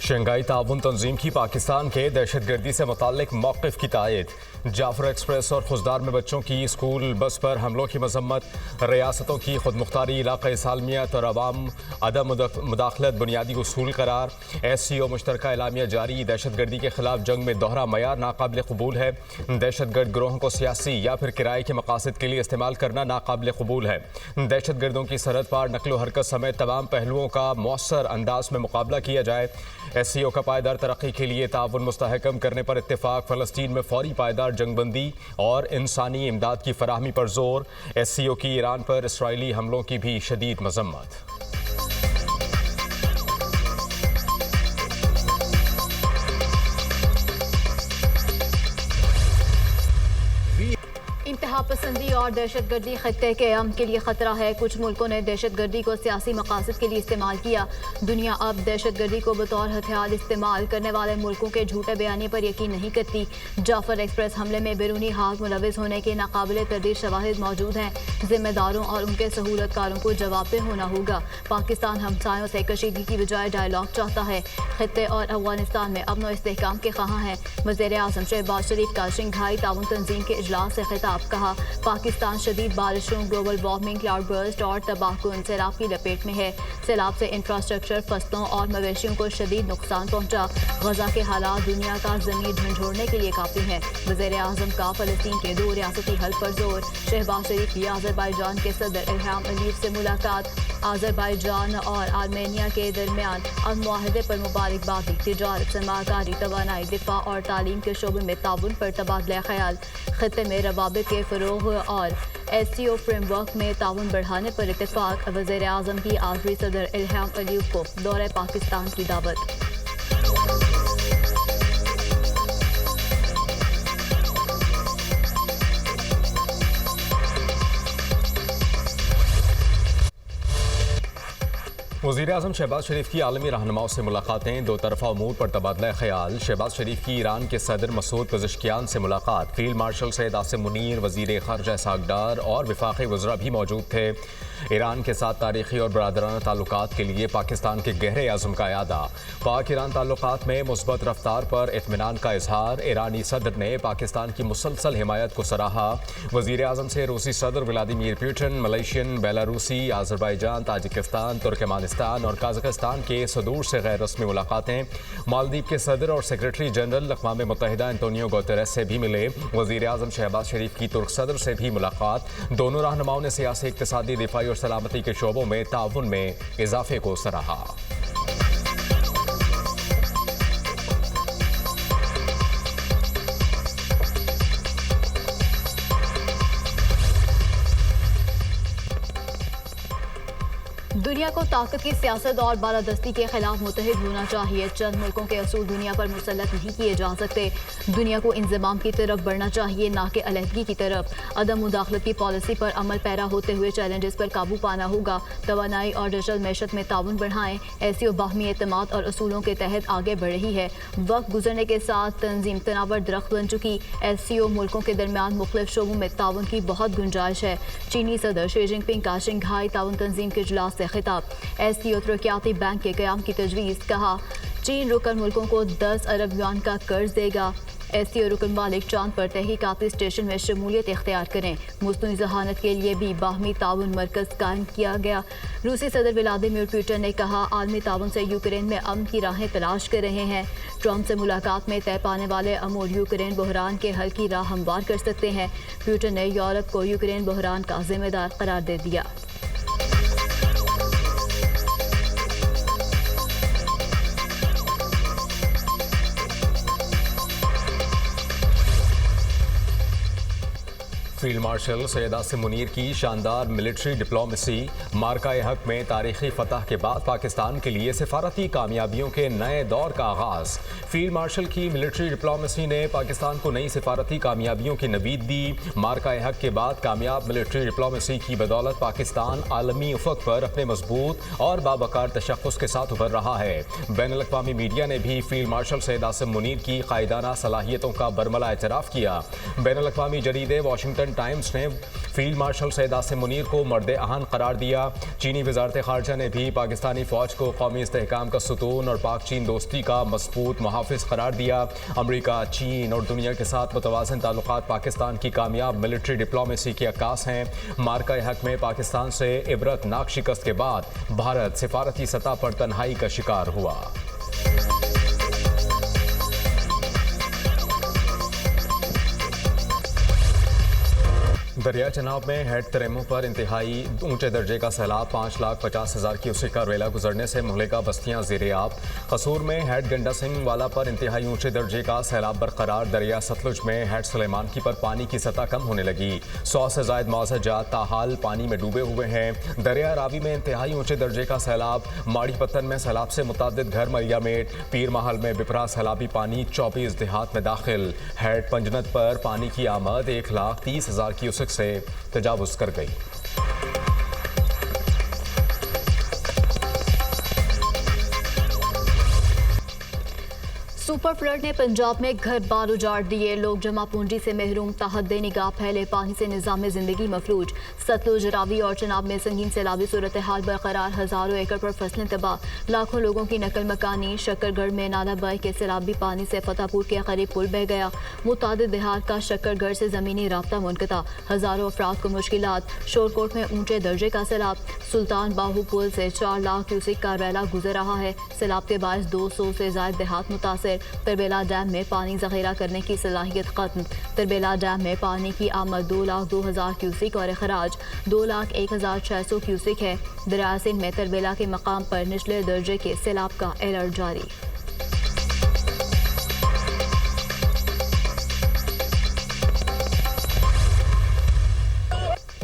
Shanghai ताउन तंजीम की पाकिस्तान के दहशतगर्दी से मुताल्लिक मौक़िफ़ की तायद। जाफर एक्सप्रेस और खुशदार में बच्चों की स्कूल बस पर हमलों की मजम्मत। रियासतों की खुदमुख्तारी, इलाक़ाई सालमियत और अवाम अदम मुदाखलत बुनियादी उसूल करार। SCO मुश्तरका एलामिया जारी। दहशतगर्दी के खिलाफ जंग में दोहरा मयार नाकाबिल कबूल है। दहशतगर्द गिरोहों को सियासी या फिर किराए के मकासद के लिए इस्तेमाल करना नाकाबिल कबूल है। दहशतगर्दों की सरहद पार नकलो हरकत समेत तमाम पहलुओं का मौसर अंदाज में मुकाबला किया जाए। SCO का पायदार तरक्की के लिए ताउन मुस्तहकम करने पर इत्तेफाक। फ़लस्तीन में फौरी पायदार जंगबंदी और इंसानी इमदाद की फराहमी पर जोर। SCO की ईरान पर इसराइली हमलों की भी शदीद मजम्मत। इंतहा पसंदी और दहशतगर्दी खत्ते के अमन के लिए खतरा है। कुछ मुल्कों ने दहशतगर्दी को सियासी मकासद के लिए इस्तेमाल किया। दुनिया अब दहशतगर्दी को बतौर हथियार इस्तेमाल करने वाले मुल्कों के झूठे बयानी पर यकीन नहीं करती। जाफर एक्सप्रेस हमले में बैरूनी हाथ मुलविस होने के नाकाबिले तर्दीद शवाहिद मौजूद हैं। जिम्मेदारों और उनके सहूलतकारों को जवाबदेह होना होगा। पाकिस्तान हमसायों से कशीदगी की बजाय डायलॉग चाहता है। खत्ते और अफगानिस्तान में अमन और इस्तेहकाम के ख़्वाह हैं। वज़ीर-ए-आज़म शहबाज शरीफ का शंघाई ताउन तंजीम के इजलास से खिताब। कहा, पाकिस्तान शदीद बारिशों, ग्लोबल वार्मिंग, क्लाउड बर्स्ट और तबाहकुन सैलाब की लपेट में है। सैलाब से इंफ्रास्ट्रक्चर, फसलों और मवेशियों को शदीद नुकसान पहुंचा। गजा के हालात दुनिया का ज़मीर झंझोड़ने के लिए काफ़ी हैं। वज़ीर-ए-आज़म का फ़लस्तीन के 2 रियासती हल पर जोर। शहबाज शरीफ की आज़रबाईजान के सदर इल्हाम अलीव से मुलाकात। आज़रबाईजान और आर्मेनिया के दरमियान अमन मुआहदे पर मुबारकबादी। तिजारत, सरमाकारी, तवानाई, दिफा और तालीम के शोबे में ताउन पर तबादला ख्याल। खत्ते में रवाबित के फ़रोग़ और SCO फ्रेमवर्क में ताउन बढ़ाने पर इत्तेफाक। वज़ीर-ए-आज़म की आज़री सदर इल्हाम अलीव को दौरे पाकिस्तान की दावत। वज़ीर-ए-आज़म शहबाज शरीफ की आलमी रहनुमाओं से मुलाकातें। 2 तरफ़ा अमूर पर तबादला ख्याल। शहबाज शरीफ की ईरान के सदर मसूद पेज़ेश्कियान से मुलाकात। फील्ड मार्शल सैयद आसिम मुनीर, वज़ीर ख़ारजा इसहाक़ डार और वफ़ाक़ी वज़रा भी मौजूद थे। ईरान के साथ तारीख़ी और बरादराना ताल्लुकात के लिए पाकिस्तान के गहरे आज़म का यादा। पाक ईरान ताल्लुकात में मुस्बत रफ्तार पर इत्मीनान का इजहार। ईरानी सदर ने पाकिस्तान की मुसलसल हिमायत को सराहा। वज़ीर-ए-आज़म से रूसी सदर व्लादिमीर पुतिन, मलेशियन, बेलारूसी, आज़रबाईजान, ताजिकिस्तान, तुर्कमेनिस्तान और काज़ाकिस्तान के सदूर से गैर रस्मी मुलाकातें। मालदीव के सदर और सेक्रेटरी जनरल अक़वाम मुत्तहिदा एंटोनियो गुतेरेस से भी मिले। वज़ीर-ए-आज़म शहबाज शरीफ की तुर्क सदर से भी मुलाकात। दोनों रहनुमाओं ने सियासी, इक़्तिसादी, दिफाई और सलामती के शोबों में ताउन में इजाफे को सराहा। दुनिया को ताकत की सियासत और बालादस्ती के खिलाफ मुत्तहिद होना चाहिए। चंद मुल्कों के असूल दुनिया पर मुसल्लत नहीं किए जा सकते। दुनिया को इंज़माम की तरफ बढ़ना चाहिए, ना कि अलहदगी की तरफ। अदम मुदाखलत की पॉलिसी पर अमल पैरा होते हुए चैलेंजेस पर काबू पाना होगा। तवानाई और डिजिटल मैशत में ताउन बढ़ाएं। SCO बाहमी एतमाद और असूलों के तहत आगे बढ़ रही है। वक्त गुजरने के साथ तंजीम तनावर दरख्त बन चुकी। SCO मुल्कों के दरमियान मुख्तलिफ शोबों में ताउन की बहुत गुंजाइश है। चीनी सदर शी जिनपिंग का शंघाई ताउन तंजीम के इजलास से खिताब। SCO तरक्याती बैंक के क़याम की तजवीज़। कहा, चीन रुकन मुल्कों को 10 अरब युआन का कर्ज देगा। SCO रुकन मालिक चांद पर तहकीकाती स्टेशन में शमूलियत इख्तियार करें। मुस्तक़िल ज़हानत के लिए भी बाहमी ताउन मरकज़ कायम किया गया। रूसी सदर व्लादिमीर पुतिन ने कहा, आलमी ताउन से यूक्रेन में अमन की राहें तलाश कर रहे हैं। ट्रंप से मुलाकात में तय पाने वाले अमूर यूक्रेन बहरान के हल की राह हमवार कर सकते हैं। पुतिन ने यूरोप को यूक्रेन बहरान का जिम्मेदार करार दे दिया। फील्ड मार्शल सैयद आसिम मुनीर की शानदार मिलिट्री डिप्लोमेसी। मार्का-ए हक में तारीखी फतह के बाद पाकिस्तान के लिए सिफारती कामयाबियों के नए दौर का आगाज़। फील्ड मार्शल की मिलिट्री डिप्लोमेसी ने पाकिस्तान को नई सिफारती कामयाबियों की नवीद दी। मार्का-ए हक के बाद कामयाब मिलिट्री डिप्लोमेसी की बदौलत पाकिस्तान आलमी उफ़क़ पर अपने मजबूत और बावकार तशख़्ख़ुस के साथ उभर रहा है। बैनुल-अक़वामी मीडिया ने भी फील्ड मार्शल सैयद आसिम मुनीर की कायदाना सलाहियतों का बरमला एतराफ़ किया। बैनुल-अक़वामी जरीदे वाशिंगटन टाइम्स ने फील्ड मार्शल सैयद आसिम मुनीर को मर्द अहन करार दिया। चीनी वजारत खारजा ने भी पाकिस्तानी फौज को कौमी इस्तेहकाम का सुतून और पाक चीन दोस्ती का मजबूत मुहाफिज करार दिया। अमरीका, चीन और दुनिया के साथ मुतवाज़न ताल्लुकात पाकिस्तान की कामयाब मिलिट्री डिप्लोमेसी की अक्कास हैं। मार्का हक में पाकिस्तान से इबरतनाक शिकस्त के बाद भारत सिफारती सतह पर तन्हाई का शिकार हुआ। दरिया चनाब में हेड तरेमों पर इंतहाई ऊंचे दर्जे का सैलाब 5,50,000 क्यूसेक का रेला गुजरने से मुहलिका बस्तियां ज़ेर-ए-आब। कसूर में हेड गंडा सिंह वाला पर इंतहाई ऊंचे दर्जे का सैलाब बरकरार। दरिया सतलुज में हेड सुलेमान की पर पानी की सतह कम होने लगी। 100 से ज़ायद मौज़ा जात ताहाल पानी में डूबे हुए हैं। दरिया रावी में इंतहाई ऊंचे दर्जे का सैलाब। माड़ी पत्तन में सैलाब से मुतादिद घर मरियामेट। पीर महल में बिपरा सैलाबी पानी 24 देहात में दाखिल। हेड पंजनत पर पानी की आमद 1,30,000 क्यूसेक से तजावुज़ कर गई। सुपर फ्लड ने पंजाब में घर बार उजाड़ दिए। लोग जमा पूंजी से महरूम, तहत निगाह फैले पानी से निज़ाम जिंदगी मफलूज। सतलुज, रावी और चनाब में संगीन सैलाबी सूरत हाल बरकरार। हज़ारों एकड़ पर फसलें तबाह, लाखों लोगों की नकल मकानी। शक्करगढ़ में नाला बह के सैलाबी पानी से फतेहपुर के करीब पुल बह गया। मुतादिद देहात का शक्करगढ़ से ज़मीनी राब्ता मुनक़ता। हज़ारों अफराद को मुश्किलात। शोरकोट में ऊंचे दर्जे का सैलाब। सुल्तान बाहू पुल से 4 लाख क्यूसेक का रैला गुजर रहा है। सैलाब के बायस 200 से ज़ायद देहात मुतासर। तरबेला डैम में पानी ज़ख़ीरा करने की सलाहियत ख़त्म। तरबेला डैम में पानी की आमद 2,02,000 क्यूसेक और अखराज 2,01,600 क्यूसेक है। दरिया सिंध में तरबेला के मकाम पर निचले दर्जे के सैलाब का अलर्ट जारी।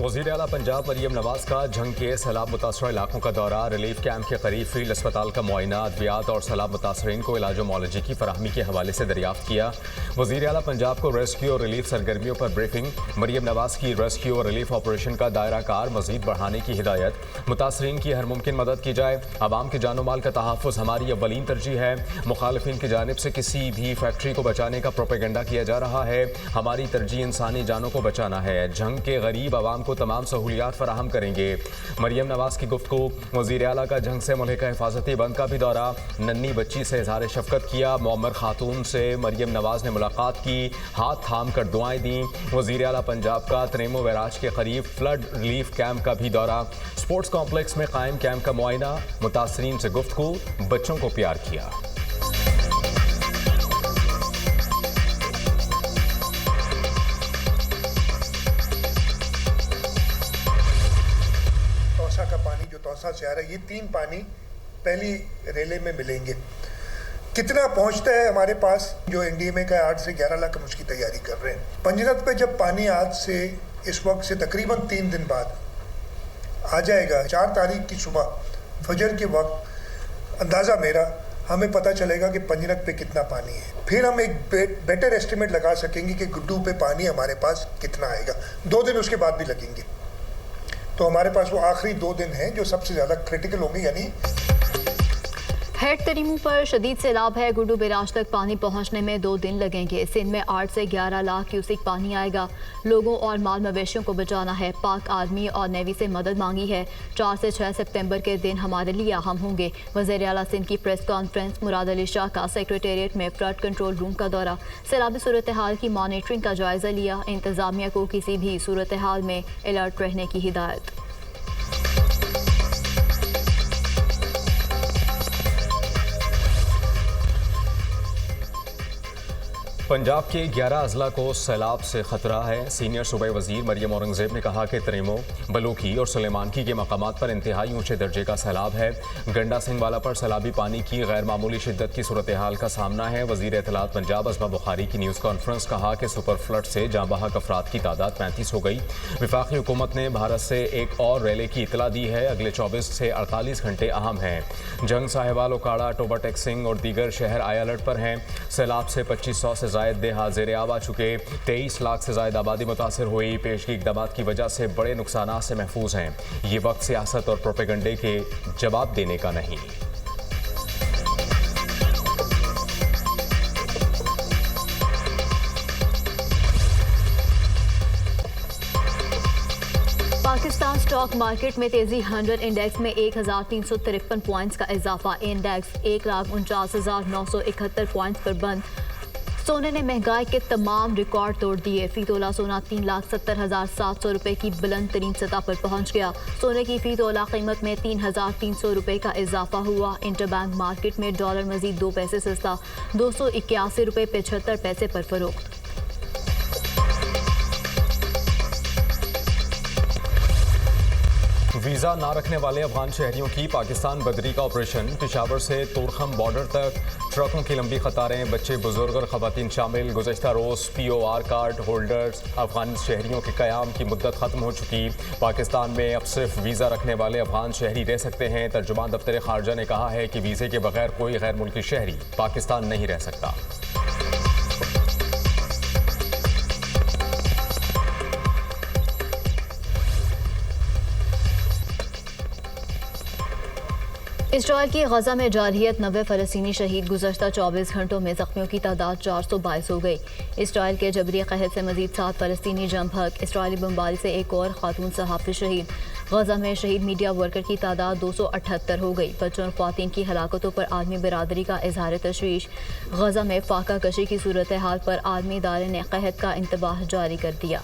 वज़ीर आला पंजाब मरियम नवाज का झंग के सैलाब मुतासर इलाकों का दौरा। रिलीफ कैंप के करीब फील्ड अस्पताल का मुआयना, अद्वियात और सैलाब मुतासरीन को इलाज व मौलजी की फराहमी के हवाले से दरियाफ्त किया। वज़ीर आला पंजाब को रेस्क्यू और रिलीफ सरगर्मियों पर ब्रीफिंग। मरियम नवाज की रेस्क्यू और रिलीफ ऑपरेशन का दायरा कार मज़ीद बढ़ाने की हिदायत। मुतासरीन की हर मुमकिन मदद की जाए। आवाम के जानो माल का तहफ़्फ़ुज़ हमारी अव्वलीन तरजीह है। मुखालिफिन की जानिब से किसी भी फैक्ट्री को बचाने का प्रोपेगेंडा किया जा रहा है। हमारी तरजीह इंसानी जानों को बचाना है। झंग के गरीब आवाम को तमाम सहूलियात फराहम करेंगे। मरियम नवाज की गुफ्तगू। वज़ीर आला का झंग से मुल्क हिफाजती बंद का भी दौरा। नन्ही बच्ची से इज़हार शफ़क़त किया। मुअम्मर खातून से मरियम नवाज ने मुलाकात की, हाथ थाम कर दुआएं दी। वज़ीर आला पंजाब का तरेमो बैराज के करीब फ्लड रिलीफ कैंप का भी दौरा। स्पोर्ट्स कॉम्प्लेक्स में कायम कैंप का मुआयना। मुतासरीन से गुफ्तगू, बच्चों को प्यार किया। से आ रहा है, ये 3 पानी पहली रेले में मिलेंगे। कितना पहुंचता है हमारे पास, जो एनडीएमए का 8 से 11 लाख हम उसकी तैयारी कर रहे हैं। पंजनत पे जब पानी आज से इस वक्त से तकरीबन 3 दिन बाद आ जाएगा, 4 तारीख की सुबह फजर के वक्त अंदाज़ा मेरा हमें पता चलेगा कि पंजनत पे कितना पानी है। फिर हम एक बेटर एस्टिमेट लगा सकेंगे कि गुड्डू पे पानी हमारे पास कितना आएगा। 2 दिन उसके बाद भी लगेंगे, तो हमारे पास वो आखिरी 2 दिन हैं जो सबसे ज़्यादा क्रिटिकल होंगे। यानी हेड तरीमू पर शदीद सैलाब है। गुड्डू बैराज तक पानी पहुंचने में 2 दिन लगेंगे। सिंध में 8 से 11 लाख क्यूसेक पानी आएगा। लोगों और माल मवेशियों को बचाना है। पाक आर्मी और नेवी से मदद मांगी है। 4 से 6 सितंबर के दिन हमारे लिए अहम होंगे। वज़ीर आला सिंध की प्रेस कॉन्फ्रेंस। मुराद अली शाह का सेक्रेटेरिएट में फ्लड कंट्रोल रूम का दौरा। सैलाबी सूरत हाल की मॉनिटरिंग का जायजा लिया। इंतजामिया को किसी भी सूरत हाल में अलर्ट रहने की हिदायत। पंजाब के 11 अजला को सैलाब से खतरा है। सीनियर सूबाई वजीर मरियम औरंगजेब ने कहा कि तरेमो, बलूकी और सुलेमानकी के मकामात पर इंतहाई ऊंचे दर्जे का सैलाब है। गंडा सिंह वाला पर सैलाबी पानी की गैर मामूली शिद्दत की सूरत हाल का सामना है। वजीर इत्तलात पंजाब अज़मा बुखारी की न्यूज़ कॉन्फ्रेंस। कहा कि सुपर फ्लड से जाँ बहक अफराद की तादाद 35 हो गई। विफाकी हुकूमत ने भारत से एक और रैली की इतला दी है। अगले 24 से 48 घंटे अहम हैं। जंग साहिवाल, ओकाड़ा, टोबा टेक्सिंग और दीगर शहर आई अलर्ट पर हैं। सैलाब से 2500 से ज़ायद देहात ज़ेर-ए-आब आ चुके। 23 लाख से ज़ायद आबादी मुतासर हुई। पेशगी इक़दाम की वजह से बड़े नुकसान से महफूज हैं। ये वक्त सियासत और प्रोपेगेंडे के जवाब देने का नहीं। दुनिया स्टॉक मार्केट में तेजी 100 इंडेक्स में 1353 पॉइंट्स का इजाफा। इंडेक्स 1,49,971 पॉइंट्स पर बंद। सोने ने महंगाई के तमाम रिकॉर्ड तोड़ दिए। फी तोला सोना 3,70,700 रुपए की बुलंद तरीन सतह पर पहुंच गया। सोने की फी तोला कीमत में 3,300 रुपए का इजाफा हुआ। इंटरबैंक मार्केट में डॉलर मजीद 2 पैसे सस्ता 281 रुपए 75 पैसे पर फरोख्त। वीज़ा ना रखने वाले अफगान शहरियों की पाकिस्तान बदरी का ऑपरेशन। पेशावर से तोरखम बॉर्डर तक ट्रकों की लंबी कतारें, बच्चे, बुजुर्ग और खवातीन शामिल। गुज़श्ता रोज़ POR कार्ड होल्डर्स अफगान शहरियों के क़याम की मुद्दत ख़त्म हो चुकी। पाकिस्तान में अब सिर्फ वीज़ा रखने वाले अफगान शहरी रह सकते हैं। तर्जुमान दफ्तर खारजा ने कहा है कि वीज़े के बगैर कोई गैर मुल्की शहरी पाकिस्तान नहीं रह सकता। इसराइल की गजा में जारहियत 90 फ़लस्तीनी शहीद। गुज़श्ता 24 घंटों में ज़ख्मियों की तादाद 422 हो गई। इसराइल के जबरी कहत से मजीद 7 फ़लस्तीनी जम भग। इसराइली बमबारी से एक और खातून सहाफ़ी शहीद। गजा में शहीद मीडिया वर्कर की तादाद 278 हो गई। बच्चों और ख़वातीन की हलाकतों पर आलमी बरादरी का इजहार तशवीश। गजा में फाका कशी की सूरत हाल पर आलमी इदारे ने कहत का इंतबाह जारी कर दिया।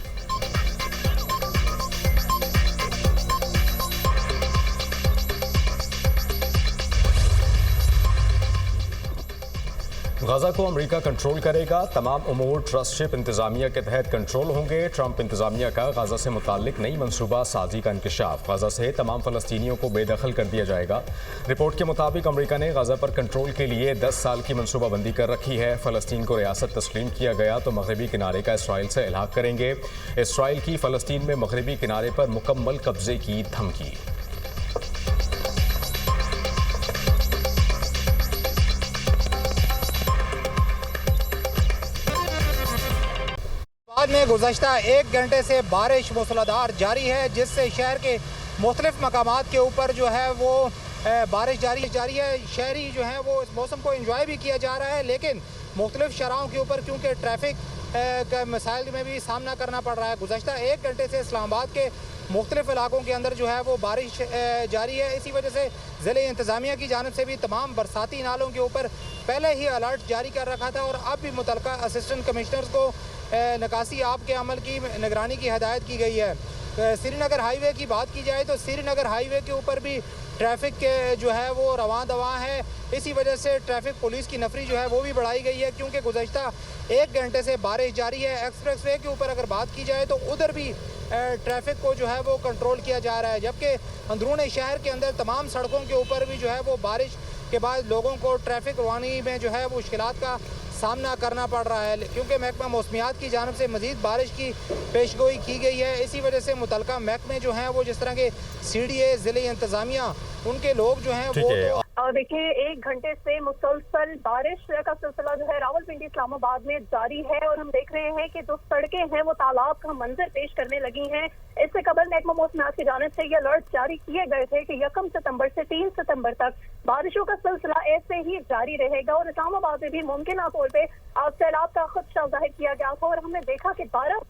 गजा को अमेरिका कंट्रोल करेगा। तमाम उमूर ट्रस्टशिप इंतजामिया के तहत कंट्रोल होंगे। ट्रंप इंतजामिया का गजा से मुताल्लिक नई मनसूबा साजी का इंकशाफ। गजा से तमाम फ़लस्तीनियों को बेदखल कर दिया जाएगा। रिपोर्ट के मुताबिक अमेरिका ने गजा पर कंट्रोल के लिए 10 साल की मनसूबाबंदी कर रखी है। फ़लस्तीन को रियासत तस्लीम किया गया तो मगरबी किनारे का इसराइल से इल्हाक करेंगे। इसराइल की फ़लस्तीन में मगरबी किनारे पर मुकम्मल कब्जे की धमकी। बाद में गुज़श्ता 1 घंटे से बारिश मूसलाधार जारी है, जिससे शहर के मुख्तलिफ मकामात के ऊपर जो है वो बारिश जारी है। शहरी जो है वो इस मौसम को इंजॉय भी किया जा रहा है, लेकिन मुख्तलिफ शहरों के ऊपर क्योंकि ट्रैफिक का मसाइल में भी सामना करना पड़ रहा है। गुज़श्ता 1 घंटे से इस्लामाबाद के मुख्तलिफ इलाकों के अंदर जो है वो बारिश जारी है। इसी वजह से ज़िले इंतज़ामिया की जानिब से भी तमाम बरसाती नालों के ऊपर पहले ही अलर्ट जारी कर रखा था और अब भी मुतलका असिस्टेंट कमिश्नर्स को निकासी आप के अमल की निगरानी की हदायत की गई है। श्रीनगर हाईवे की बात की जाए तो श्रीनगर हाईवे के ऊपर भी ट्रैफिक जो है वो रवां दवां है। इसी वजह से ट्रैफिक पुलिस की नफरी जो है वो भी बढ़ाई गई है, क्योंकि गुज़श्ता 1 घंटे से बारिश जारी है। एक्सप्रेस वे के ऊपर अगर बात की जाए तो उधर भी ट्रैफिक को जो है वो कंट्रोल किया जा रहा है, जबकि अंदरून शहर के अंदर तमाम सड़कों के ऊपर भी जो है वो बारिश के बाद लोगों को ट्रैफिक रवानी में जो है वो मुश्किलात का सामना करना पड़ रहा है, क्योंकि महकमा मौसमियात की जानिब से मज़ीद बारिश की पेशगोई की गई है। इसी वजह से मुतलका महकमे जो हैं वो जिस तरह के CDA ज़िले इंतज़ामिया उनके लोग जो हैं वो देखिए 1 घंटे से मुसलसल बारिश का सिलसिला जो है रावलपिंडी इस्लामाबाद में जारी है और हम देख रहे हैं कि जो सड़कें हैं वो तालाब का मंजर पेश करने लगी हैं। इससे कबल महकमा मौसमियात की जानिब से ये अलर्ट जारी किए गए थे कि 1 सितंबर से 3 सितंबर तक बारिशों का सिलसिला ऐसे ही जारी रहेगा और इस्लामाबाद में भी मुमकिन तौर पर सैलाब का खदशा जाहिर किया गया था और हमने देखा कि 12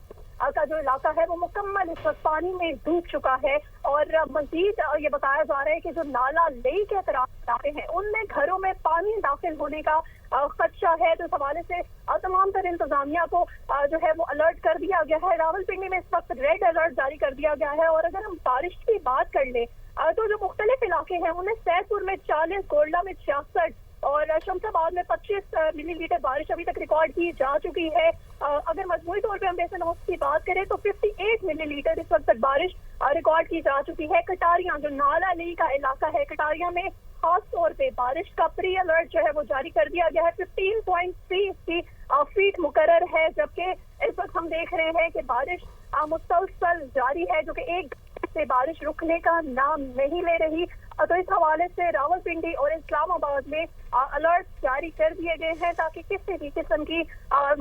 का जो इलाका है वो मुकम्मल इस वक्त पानी में डूब चुका है और मजीद ये बताया जा रहा है कि जो नाला लेई के इलाके हैं उनमें घरों में पानी दाखिल होने का खदशा है। तो इस हवाले से तमाम तर इंतजामिया को जो है वो अलर्ट कर दिया गया है। रावलपिंडी में इस वक्त रेड अलर्ट जारी कर दिया गया है और अगर हम बारिश की बात कर ले तो जो मुख्तलिफ इलाके हैं उनमें सैदपुर में 40, गोल्डा में 66 और शमशाबाद में 25 मिलीमीटर बारिश अभी तक रिकॉर्ड की जा चुकी है। अगर मजमूई तौर पे हम बेसन की बात करें तो 58 मिलीमीटर इस वक्त तक बारिश रिकॉर्ड की जा चुकी है। कटारिया जो नाला ली का इलाका है, कटारिया में खास तौर पे बारिश का प्री अलर्ट जो है वो जारी कर दिया गया है। 15.3 फीट मुकर्रर है, जबकि इस वक्त हम देख रहे हैं कि बारिश मुसलसल जारी है, जो कि 1 घंटे से बारिश रुकने का नाम नहीं ले रही। तो इस हवाले से रावलपिंडी और इस्लामाबाद में अलर्ट जारी कर दिए गए हैं ताकि किसी भी किस्म की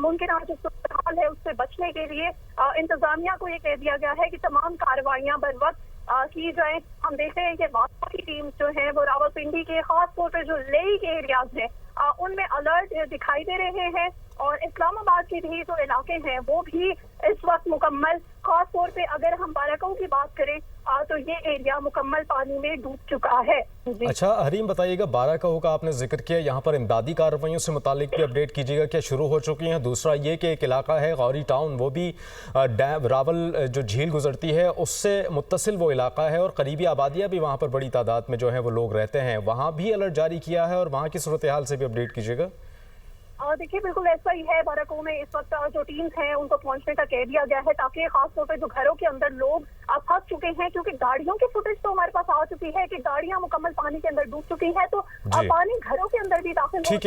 मुमकिन जो सूरत हाल है उससे बचने के लिए इंतजामिया को ये कह दिया गया है कि तमाम कार्रवाइयां बर वक्त की जाए। हम देख रहे हैं कि वापस की टीम जो है वो रावलपिंडी के खास तौर पर जो लेई के एरियाज हैं उनमें अलर्ट दिखाई दे रहे हैं। और इस्लामाबाद के भी जो इलाके हैं वो भी इस वक्त मुकम्मल, खास तौर पे अगर हम बाराकाऊ की बात करें तो ये एरिया मुकम्मल पानी में डूब चुका है। अच्छा हरीम बताइएगा, बाराकाऊ का आपने जिक्र किया, यहाँ पर इमदादी कार्रवाइयों से मुतालिक भी अपडेट कीजिएगा, क्या शुरू हो चुकी हैं? दूसरा ये कि एक इलाका है गौरी टाउन, वो भी डैम रावल जो झील गुजरती है उससे मुत्तसिल वो इलाका है और करीबी आबादियाँ भी वहाँ पर बड़ी तादाद में जो है वो लोग रहते हैं, वहाँ भी अलर्ट जारी किया है और वहाँ की सूरत हाल से भी अपडेट कीजिएगा। देखिए बिल्कुल ऐसा ही है, बाराकाऊ में इस वक्त जो टीम्स हैं उनको पहुंचने का कह दिया गया है ताकि खासतौर पे जो घरों के अंदर लोग फंस चुके हैं, क्योंकि गाड़ियों की फुटेज तो हमारे पास आ चुकी है कि गाड़ियां मुकम्मल पानी के अंदर डूब चुकी है, तो पानी घरों के अंदर भी दाखिल हो